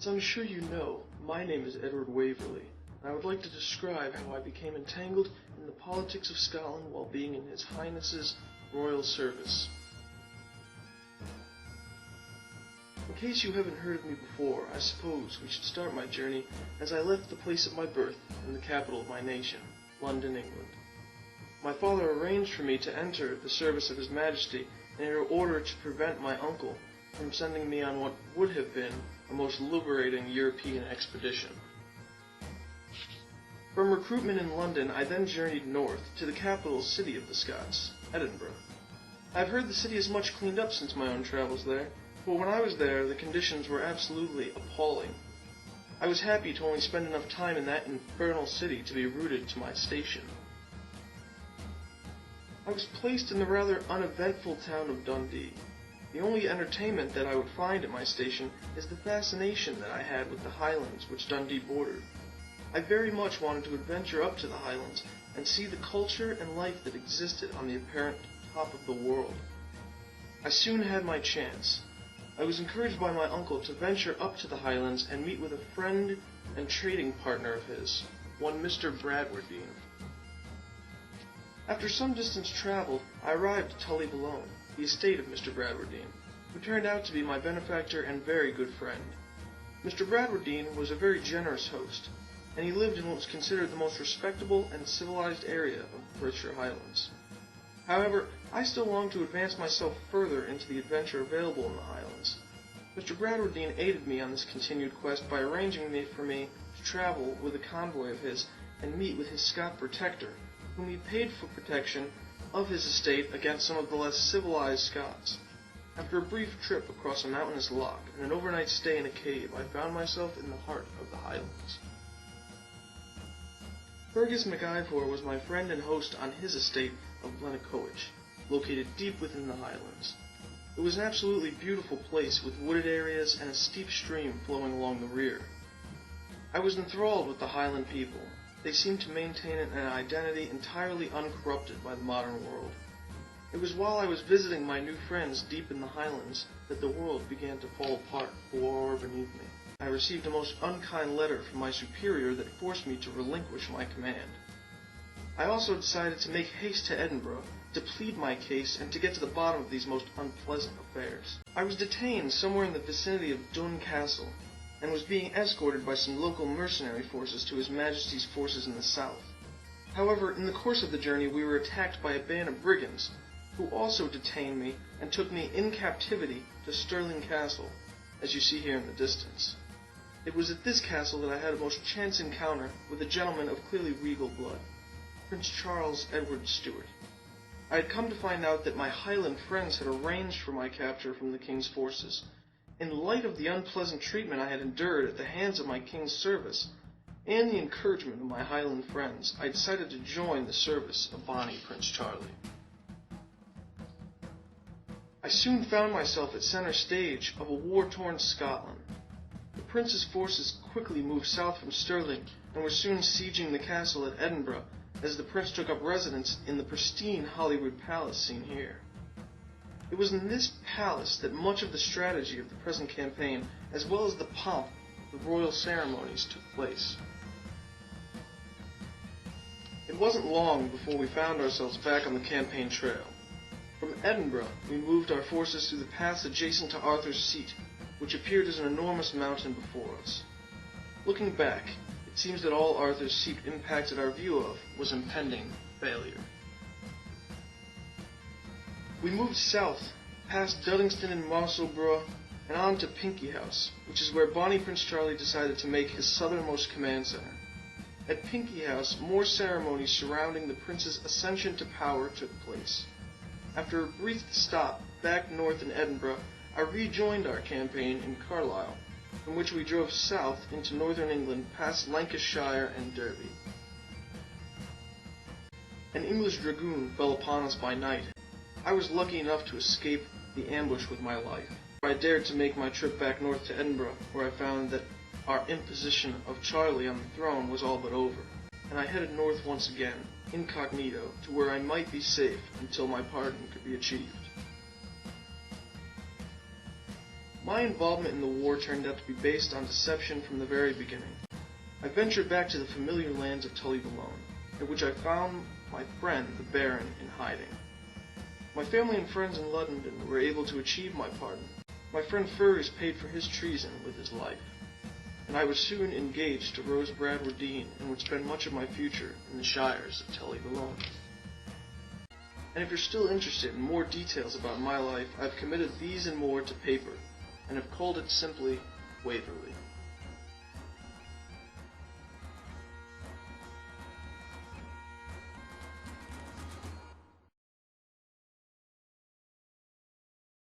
As I'm sure you know, my name is Edward Waverley, and I would like to describe how I became entangled in the politics of Scotland while being in His Highness's royal service. In case you haven't heard of me before, I suppose we should start my journey as I left the place of my birth and the capital of my nation, London, England. My father arranged for me to enter the service of His Majesty in order to prevent my uncle from sending me on what would have been a most liberating European expedition. From recruitment in London, I then journeyed north to the capital city of the Scots, Edinburgh. I've heard the city is much cleaned up since my own travels there, but when I was there, the conditions were absolutely appalling. I was happy to only spend enough time in that infernal city to be rooted to my station. I was placed in the rather uneventful town of Dundee. The only entertainment that I would find at my station is the fascination that I had with the Highlands which Dundee bordered. I very much wanted to adventure up to the Highlands and see the culture and life that existed on the apparent top of the world. I soon had my chance. I was encouraged by my uncle to venture up to the Highlands and meet with a friend and trading partner of his, one Mr. Bradwardine. After some distance traveled, I arrived at Tullibaloan, the estate of Mr. Bradwardine, who turned out to be my benefactor and very good friend. Mr. Bradwardine was a very generous host, and he lived in what was considered the most respectable and civilized area of the Berkshire Highlands. However, I still longed to advance myself further into the adventure available in the Highlands. Mr. Bradwardine aided me on this continued quest by arranging for me to travel with a convoy of his and meet with his Scot protector, whom he paid for protection of his estate against some of the less civilized Scots. After a brief trip across a mountainous loch and an overnight stay in a cave, I found myself in the heart of the Highlands. Fergus MacIvor was my friend and host on his estate of Glennaquoich, located deep within the Highlands. It was an absolutely beautiful place with wooded areas and a steep stream flowing along the rear. I was enthralled with the Highland people. They seemed to maintain an identity entirely uncorrupted by the modern world. It was while I was visiting my new friends deep in the Highlands that the world began to fall apart below or beneath me. I received a most unkind letter from my superior that forced me to relinquish my command. I also decided to make haste to Edinburgh, to plead my case, and to get to the bottom of these most unpleasant affairs. I was detained somewhere in the vicinity of Dun Castle, and was being escorted by some local mercenary forces to His Majesty's forces in the south. However, in the course of the journey we were attacked by a band of brigands, who also detained me and took me in captivity to Stirling Castle, as you see here in the distance. It was at this castle that I had a most chance encounter with a gentleman of clearly regal blood, Prince Charles Edward Stuart. I had come to find out that my Highland friends had arranged for my capture from the King's forces. In light of the unpleasant treatment I had endured at the hands of my King's service, and the encouragement of my Highland friends, I decided to join the service of bonny Prince Charlie. I soon found myself at center stage of a war-torn Scotland. The Prince's forces quickly moved south from Stirling, and were soon sieging the castle at Edinburgh, as the Prince took up residence in the pristine Holyrood Palace seen here. It was in this palace that much of the strategy of the present campaign, as well as the pomp of the royal ceremonies, took place. It wasn't long before we found ourselves back on the campaign trail. From Edinburgh, we moved our forces through the pass adjacent to Arthur's Seat, which appeared as an enormous mountain before us. Looking back, it seems that all Arthur's Seat impacted our view of was impending failure. We moved south, past Duddingston and Marcelborough, and on to Pinkie House, which is where bonny Prince Charlie decided to make his southernmost command center. At Pinkie House, more ceremonies surrounding the Prince's ascension to power took place. After a brief stop back north in Edinburgh, I rejoined our campaign in Carlisle, from which we drove south into northern England past Lancashire and Derby. An English dragoon fell upon us by night. I was lucky enough to escape the ambush with my life. I dared to make my trip back north to Edinburgh, where I found that our imposition of Charlie on the throne was all but over, and I headed north once again, incognito, to where I might be safe until my pardon could be achieved. My involvement in the war turned out to be based on deception from the very beginning. I ventured back to the familiar lands of Tully alone, at which I found my friend the Baron in hiding. My family and friends in London were able to achieve my pardon. My friend Furries paid for his treason with his life, and I was soon engaged to Rose Bradwardine and would spend much of my future in the shires of Tully alone. And if you're still interested in more details about my life, I've committed these and more to paper, and have called it simply Waverley.